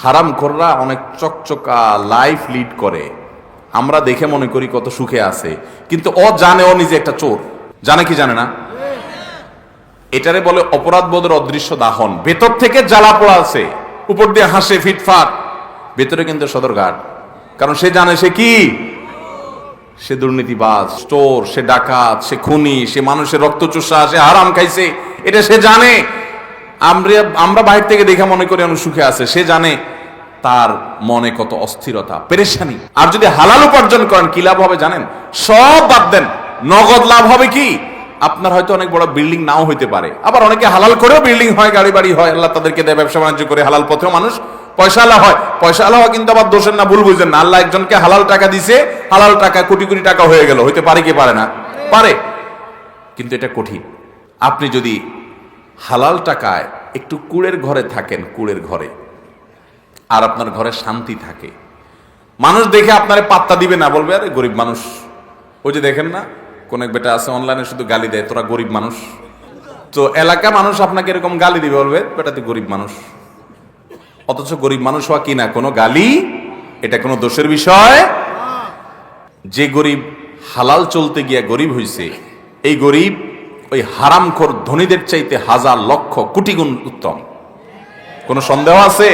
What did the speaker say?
হারামখোররা অনেক চকচকা life lead করে, আমরা দেখে মনে করি কত সুখে আছে, কিন্তু ও জানে ও নিজে একটা চোর। জানে কি জানে না? এটারে বলে অপরাধ বোধের অদৃশ্য দাহন। ভেতর থেকে জ্বালা পোড়া আছে, উপর দিয়ে হাসে ফিটফাট, ভেতরে কিন্তু সদরঘাট। কারণ সে জানে সে কি, সে দুর্নীতিবাজ, চোর, সে ডাকাত, সে খুনি, সে মানুষের রক্তচোষা, সে হারাম খাইছে, এটা সে জানে। আমরা বাইরে থেকে দেখে মনে করি অনেক সুখে আছে, সে জানে তার মনে কত অস্থিরতা, পেরেশানি। আর যদি হালাল উপার্জন করেন কি লাভ হবে জানেন? সব বাদ দেন, নগদ লাভ হবে কি? আপনার হয়তো অনেক বড় বিল্ডিং নাও হইতে পারে, আবার অনেকে হালাল করেও বিল্ডিং হয়, গাড়ি বাড়ি হয়, আল্লাহ তাদেরকে দেয়, ব্যবসা বাণিজ্য করে হালাল পথেও মানুষ পয়সা আলা হয়। পয়সা আলা হয় কিন্তু আবার দোষের না, ভুল বুঝেন না। আল্লাহ একজনকে হালাল টাকা দিছে, হালাল টাকা কোটি কোটি টাকা হয়ে গেল, হইতে পারে কি পারে না? পারে, কিন্তু এটা কঠিন। আপনি যদি হালাল টাকায় একটু কুড়ের ঘরে থাকেন, কুড়ের ঘরে, আর আপনার ঘরে শান্তি থাকে, মানুষ দেখে আপনারে পাত্তা দিবে না, বলবে আরে গরিব মানুষ। ওই যে দেখেন না, কোন এক বেটা আছে অনলাইনে শুধু গালি দেয়, তোরা গরিব মানুষ। তো এলাকা মানুষ আপনাকে এরকম গালি দিবে, বলবে বেটা তুই গরিব মানুষ। অথচ গরিব মানুষ হওয়া কি না কোনো গালি, এটা কোনো দোষের বিষয়। যে গরিব হালাল চলতে গিয়া গরিব হইছে, এই গরিব ওই হারামখোর ধনীদের চাইতে হাজার লক্ষ কোটি গুণ উত্তম। কোনো সন্দেহ আছে?